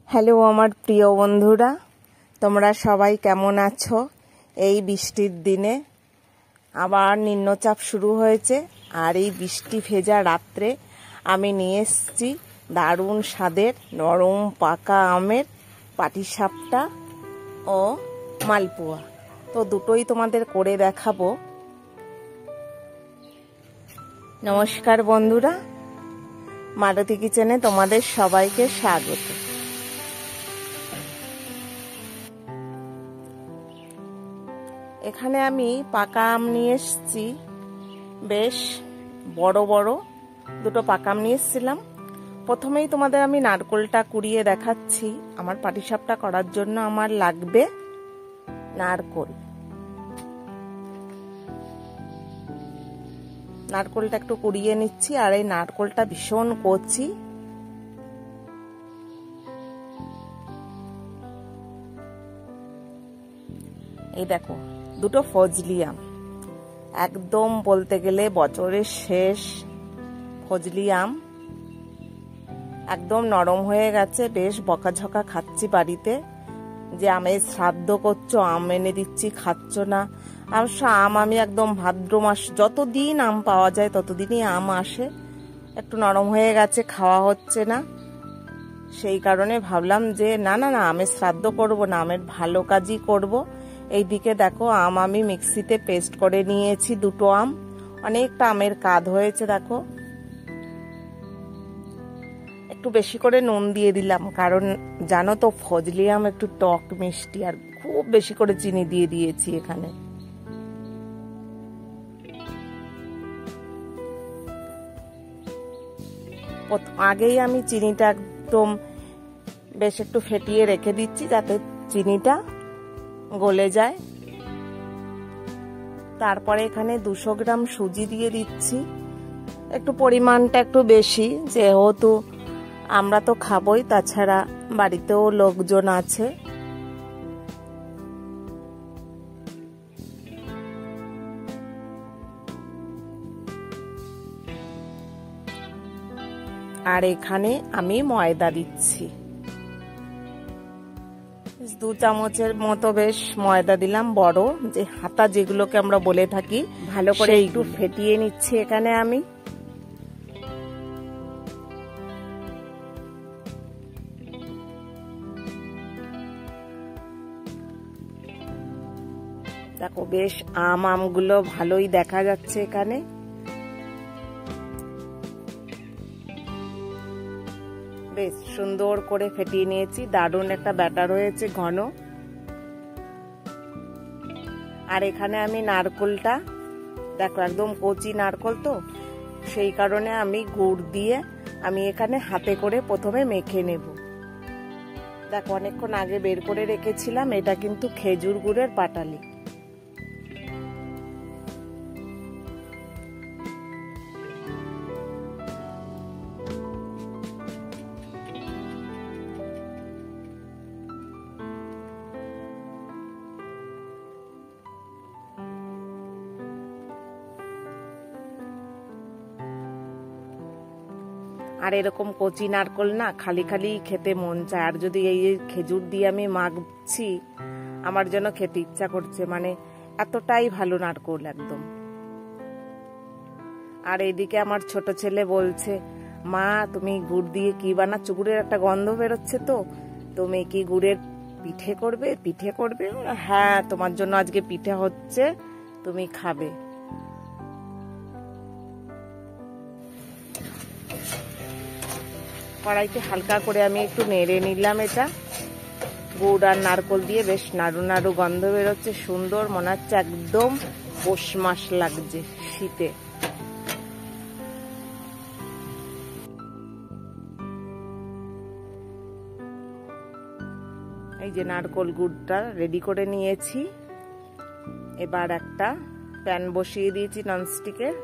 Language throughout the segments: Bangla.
হ্যালো আমার প্রিয় বন্ধুরা, তোমরা সবাই কেমন আছো? এই বৃষ্টির দিনে আবার নিম্নচাপ শুরু হয়েছে, আর এই বৃষ্টি ভেজা রাত্রে আমি নিয়ে এসেছি দারুণ স্বাদের নরম পাকা আমের পাটিসাপটা ও মালপোয়া। তো দুটোই তোমাদের করে দেখাবো। নমস্কার বন্ধুরা, মারুতি কিচেনে তোমাদের সবাইকে স্বাগত। এখানে আমি পাকা আম নিয়ে এসেছি, বেশ বড় বড় দুটো পাকা আম নিয়ে এসেছিলাম। প্রথমেই তোমাদের আমি নারকেলটা কুড়িয়ে দেখাচ্ছি। আমার পাটিসাপটা করার জন্য আমার লাগবে নারকেল। নারকেলটা একটু কুড়িয়ে নিচ্ছি, আর এই নারকেলটা ভীষণ কচি। এই দেখো দুটো ফজলি আম, একদম বলতে গেলে বছরের শেষ ফজলি আম, একদম নরম হয়ে গেছে। বেশ বকাঝকা খাচ্ছি বাড়িতে, যে আমের শ্রাদ্ধ করছো, আম এনে দিচ্ছি খাচ্ছ না। আম আমি একদম ভাদ্র মাস, যতদিন আম পাওয়া যায় ততদিনই আম আসে। একটু নরম হয়ে গেছে, খাওয়া হচ্ছে না। সেই কারণে ভাবলাম যে না না না, আমের শ্রাদ্ধ করব না, আমের ভালো কাজই করব। এইদিকে দেখো আম আমি মিক্সিতে পেস্ট করে নিয়েছি, দুটো আম, অনেকটা আমের কাঁধ হয়েছে। দেখো একটু বেশি করে নুন দিয়ে দিলাম, কারণ জানো তো ফজলি আম একটু টক মিষ্টি, আর খুব বেশি করে চিনি দিয়ে দিয়েছি এখানে। আগেই আমি চিনিটা একদম বেশ একটু ফেটিয়ে রেখে দিচ্ছি, যাতে চিনিটা গলে যায়। তারপরে এখানে 200 গ্রাম সুজি দিয়ে দিচ্ছি, একটু পরিমাণটা একটু বেশি, যেহেতু আমরা তো খাবোই, তাছাড়া বাড়িতেও লোকজন আছে। আর এখানে আমি ময়দা দিচ্ছি, 2 চামচের মতো বেশ ময়দা দিলাম। বড় যে হাতা যেগুলোকে আমরা বলে থাকি, ভালো করে একটু ফেটিয়ে নিচ্ছি এখানে আমি। দেখো বেশ আমগুলো ভালোই দেখা যাচ্ছে এখানে। বেশ সুন্দর করে ফেটিয়ে নিয়েছি, দারুণ একটা ব্যাটার হয়েছে, ঘন। আর এখানে আমি নারকেলটা দেখো একদম কচি নারকেল, তো সেই কারণে আমি গুড় দিয়ে আমি এখানে হাতে করে প্রথমে মেখে নেব। দেখো অনেকক্ষণ আগে বের করে রেখেছিলাম, এটা কিন্তু খেজুর গুড়ের পাটালি। আর এরকম কচি নারকেল না খালি খালি খেতে মন চায়, আর যদি এই খেজুর দিয়ে আমি মাখছি, আমার যেন খেতে ইচ্ছা করছে, মানে এতটাই ভালো নারকেল একদম। আর এইদিকে আমার ছোট ছেলে বলছে, মা তুমি গুড় দিয়ে কি বানাচ্ছ? গুড়ের একটা গন্ধ বেরোচ্ছে, তো তুমি কি গুড়ের পিঠে করবে? পিঠে করবে? হ্যাঁ, তোমার জন্য আজকে পিঠে হচ্ছে, তুমি খাবে। কড়াইতে হালকা করে আমি একটু নেড়ে নিলাম। এটা গুড় আর নারকেল দিয়ে বেশ নাড়ু নাড়ু গন্ধ বেরোচ্ছে, সুন্দর, মনে হচ্ছে একদম পৌষ মাস লাগছে শীতে। এই যে নারকেল গুড়টা রেডি করে নিয়েছি। এবার একটা প্যান বসিয়ে দিয়েছি ননস্টিকের,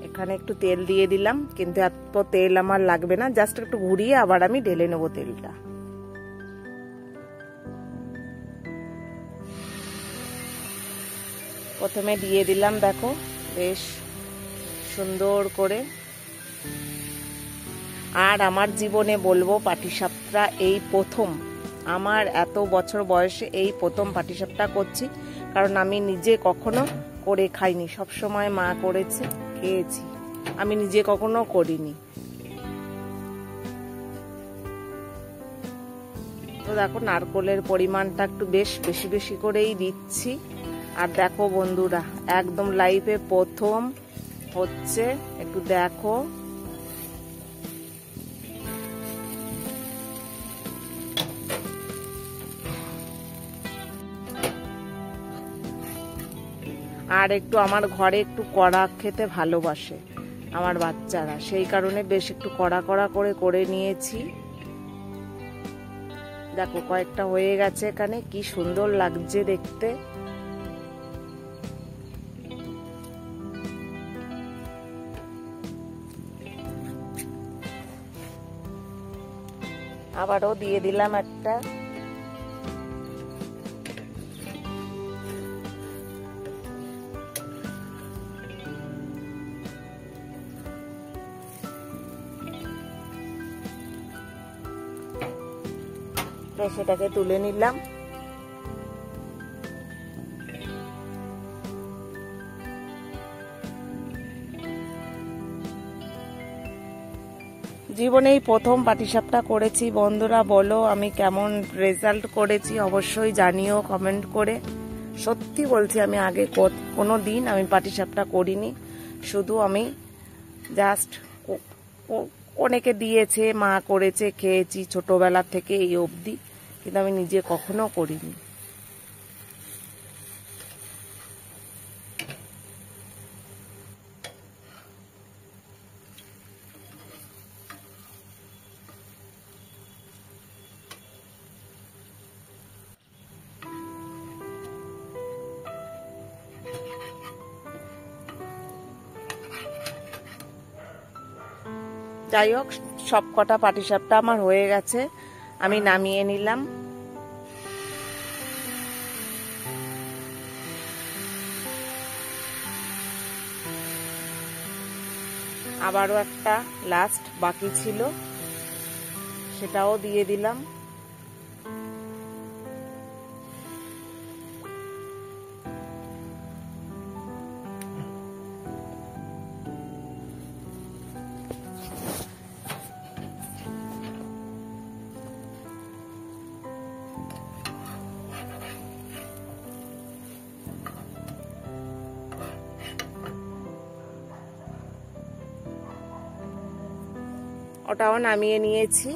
এখানে একটু তেল দিয়ে দিলাম, কিন্তু এত তেল আমার লাগবে না, জাস্ট একটু ঘুরিয়ে আবার আমি ঢেলে নেবো তেলটা। প্রথমে দিয়ে দিলাম, দেখো বেশ সুন্দর করে আর আমার জীবনে বলবো পাটিসাপটা এই প্রথম, আমার এত বছর বয়সে এই প্রথম পাটিসাপটা করছি। কারণ আমি নিজে কখনো করে খাইনি, সবসময় মা করেছে, খেয়েছি, আমি নিজে কখনো করিনি। তো দেখো নারকোলের পরিমাণটা একটু বেশ বেশি বেশি করেই দিচ্ছি। আর দেখো বন্ধুরা, একদম লাইফে প্রথম হচ্ছে, একটু দেখো। আর একটু আমার ঘরে একটু কড়া খেতে ভালোবাসে আমার বাচ্চারা, সেই কারণে বেশ একটু কড়া কড়া করে নিয়েছি। দেখো কয়েকটা হয়ে গেছে, এখানে কি সুন্দর লাগছে দেখতে। আবারও দিয়ে দিলাম একটা। সেটাকে তুলে নিলাম। জীবনেই প্রথম পাটিসাপটা করেছি। বন্ধুরা বলো আমি কেমন রেজাল্ট করেছি, অবশ্যই জানিও কমেন্ট করে। সত্যি বলছি, আমি আগে কোনো দিন আমি পাটিসাপটা করিনি, শুধু আমি জাস্ট অনেকে দিয়েছে, মা করেছে, খেয়েছি ছোটবেলা থেকে এই অবধি, কিন্তু আমি নিজে কখনো করিনি। যাই হোক, সব কটা পাটিসাপটা আমার হয়ে গেছে, আমি নামিয়ে নিলাম। আবারও একটা লাস্ট বাকি ছিল, সেটাও দিয়ে দিলাম। ওটাও নামিয়ে নিয়েছি।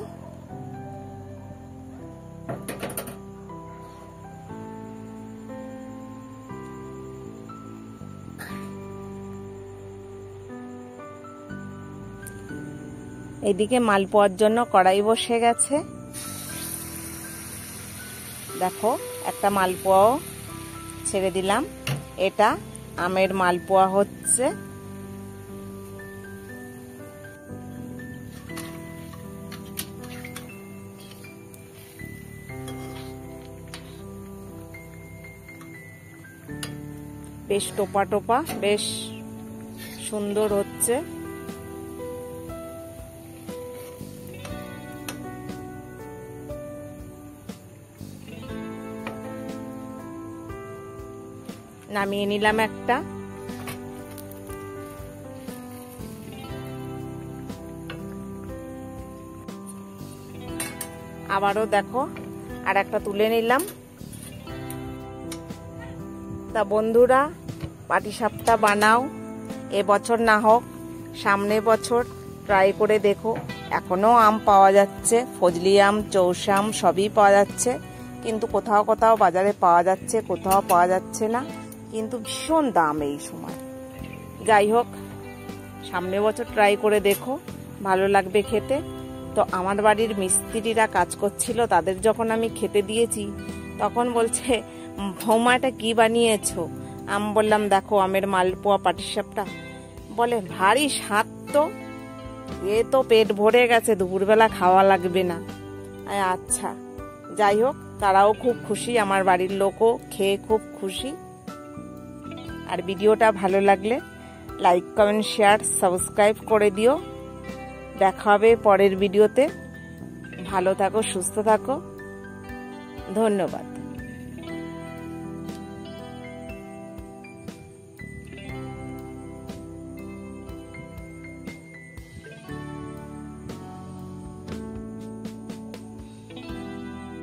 এদিকে মালপোয়ার জন্য কড়াই বসে গেছে। দেখো একটা মালপোয়াও ছেড়ে দিলাম। এটা আমের মালপোয়া হচ্ছে। বেশ টোপা টোপা, বেশ সুন্দর হচ্ছে। নামিয়ে নিলাম একটা। আবারও দেখো আর একটা তুলে নিলাম। তা বন্ধুরা, পাটিসাপটা বানাও, এবছর না হোক সামনের বছর ট্রাই করে দেখো। এখনো আম পাওয়া যাচ্ছে, ফজলি আম, চৌসা আম সবই পাওয়া যাচ্ছে, কিন্তু কোথাও কোথাও বাজারে পাওয়া যাচ্ছে, কোথাও পাওয়া যাচ্ছে না, কিন্তু ভীষণ দাম এই সময়। যাই হোক, সামনের বছর ট্রাই করে দেখো, ভালো লাগবে খেতে। তো আমার বাড়ির মিস্ত্রিরা কাজ করছিল, তাদের যখন আমি খেতে দিয়েছি তখন বলছে, বৌমা এটা কি বানিয়েছো? আমি বললাম দেখো আমের মালপোয়া পাটিসাপটা। বলে ভারী স্বাদ তো, এ তো পেট ভরে গেছে, দুপুরবেলা খাওয়া লাগবে না। আচ্ছা, যাই হোক, তারাও খুব খুশি, আমার বাড়ির লোকও খেয়ে খুব খুশি। আর ভিডিওটা ভালো লাগলে লাইক, কমেন্ট, শেয়ার, সাবস্ক্রাইব করে দিও। দেখা হবে পরের ভিডিওতে। ভালো থাকো, সুস্থ থাকো, ধন্যবাদ।